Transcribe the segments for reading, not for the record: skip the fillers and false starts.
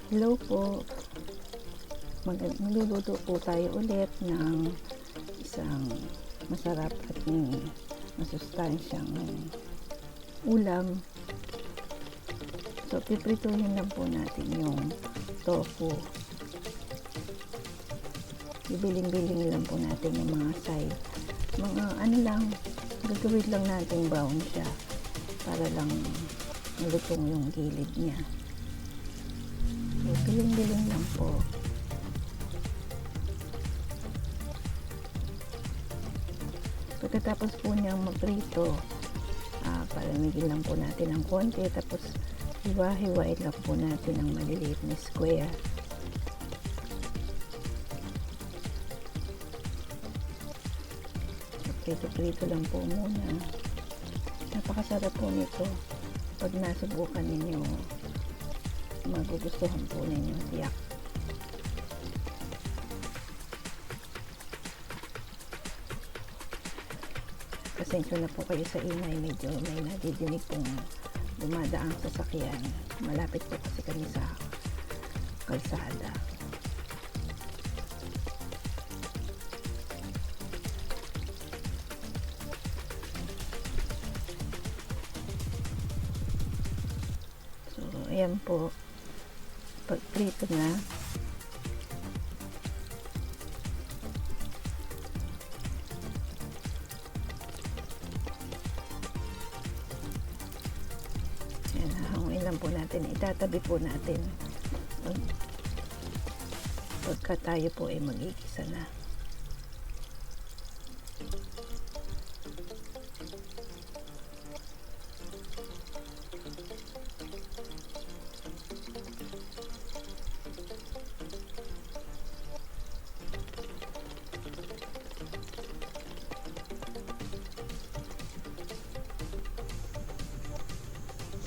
Hello po. Magluluto po tayo ulit ng isang masarap at masustansyang ulam. So, piprituhin lang po natin yung tofu. Bibiling-biling lang po natin yung mga side. Mga gagawin lang natin brown siya para lang malutong yung gilid niya. So, biling-biling lang po. Pagkatapos po niyang magprito, palamigin lang po natin ng konti, tapos hiwa-hiwain lang po natin ng maliliit na square. Prito-prito lang po muna. Napakasarap po nito. Pag nasubukan ninyo, magugustuhan po ninyo tiyak. Pasensya na po kayo sa ingay, medyo may nadidinig pong dumadaang sasakyan. Malapit po kasi kami sa kalsada. So, ayan po. Pag prito na, ayan, hahangin lang po natin, itatabi po natin pagka tayo po ay mag-igisa na.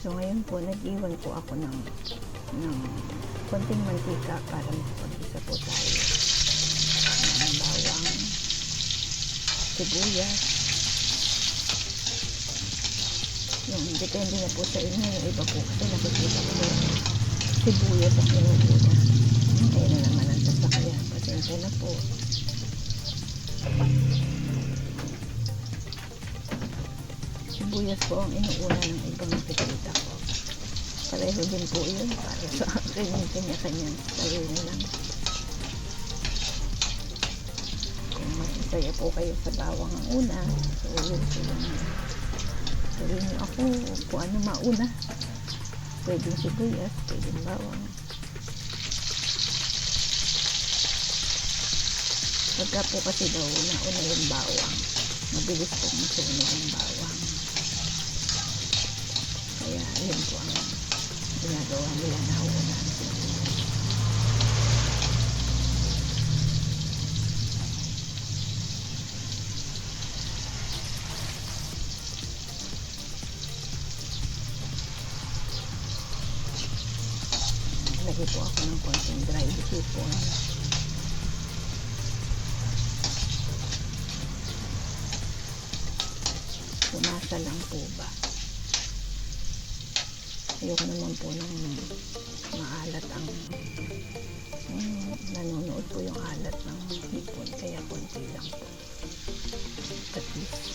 So ngayon po, nag-iwan po ako ng konting mantika para makapag-isa po tayo ng bawang, sibuyas. Yung depende na po sa inyo, yung iba po kasi nakikita ko sibuyas ang inuuna. Kaya na naman ang sasakyan. Pasensya na po. Sibuyas po ang inuuna ng ibang nakikita ko. Pareho din po yun para sa akin, yung kanya-kanyang sarili lang. Kung masasaya po kayo sa bawang ang una, so yun silang sabihin nyo ako kung ano mauna. Pwedeng sibuyas, pwedeng bawang. Pagka po kasi daw nauna yung bawang, mabilis po masunog yung bawang. Kaya yun po ang ginagawa nila na una. Lagay po ako ng konting dried hipon. Sumasa lang po ba? Ayoko naman po ng maalat ang nanonood po yung alat ng hipon, kaya konti lang po. At least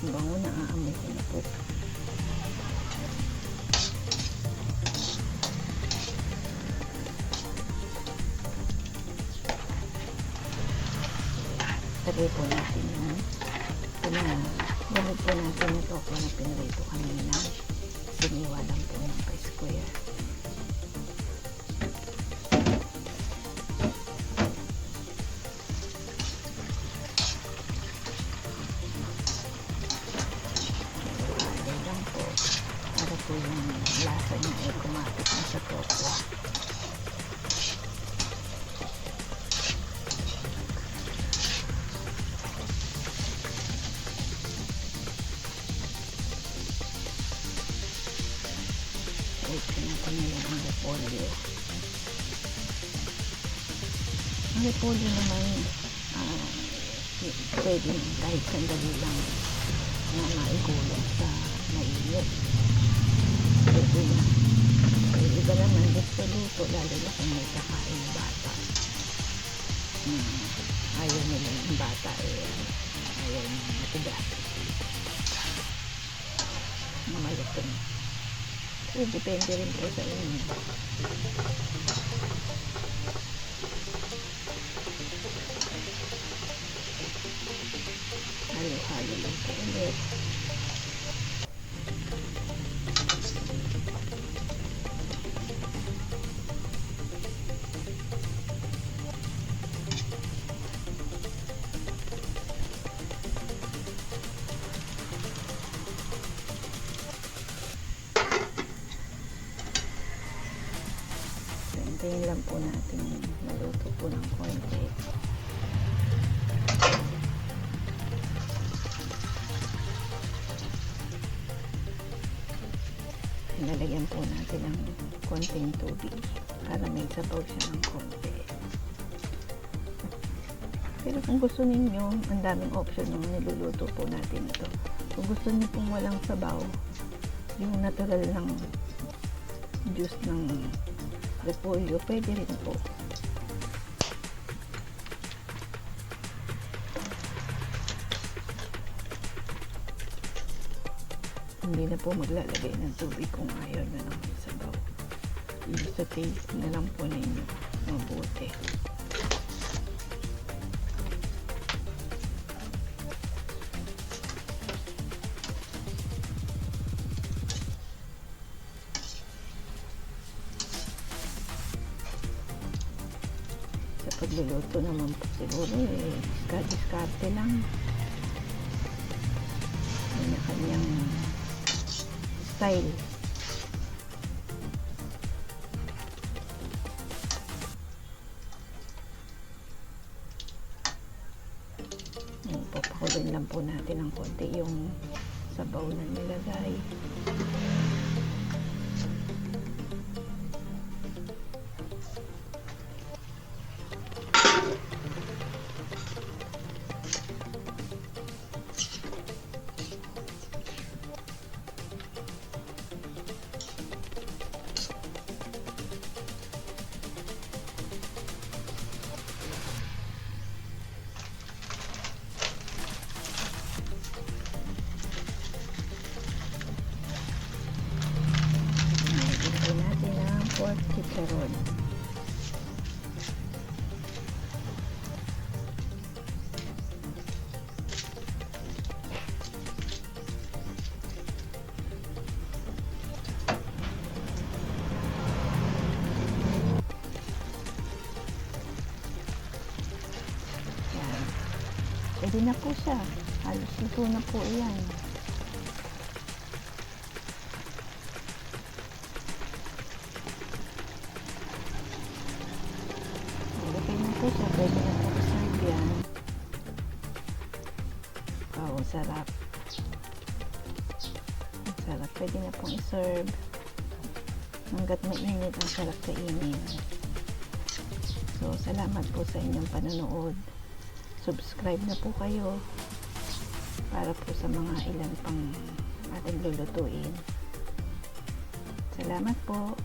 bango na, aamoy ko na po. Tabi po natin yung gamit po natin yung tofu na pinarito kanina. Siniwa lang po ng pa-square. Para po yung lasa niya ay kumapit na sa tofu. natin ngayon ang repolyo. Ang repolyo naman, pwede kahit sandali lang na maigulong sa mainit. Pwede na. Iba naman gusto luto, lalo na kung may kakain na bata. Ayaw nila yung bata, ayaw nila matigas. Mamalutong. So, depende rin po sa inyo. Halo-halo lang po ulit. Hintayin lang po natin maluto po ng konti. Nalagyan po natin ng konting tubig para may sabaw siya ng konti. Pero kung gusto ninyo, ang daming option ng niluluto po natin ito. Kung gusto niyo pong walang sabaw, yung natural ng juice ng repolyo, pwede rin po. Hindi na po maglalagay ng tubig kung ayaw nyo ng sabaw. Sa taste na lang po ninyo mabuti. Sa pagluluto naman po siguro diskarte lang. Kanya-kanyang style. Papakuloyin lang po natin ng konti yung sabaw na nilagay. Pork chicharron. Yan. Pwede na po siya. Halos luto na po yan. Siya, pwede na po serve yan. Wow, sarap. Ang sarap. Pwede na pong i-serve. Hanggat mainit, ang sarap kainin. So, salamat po sa inyong panonood. Subscribe na po kayo para po sa mga ilan pang ating lulutuin. Salamat po.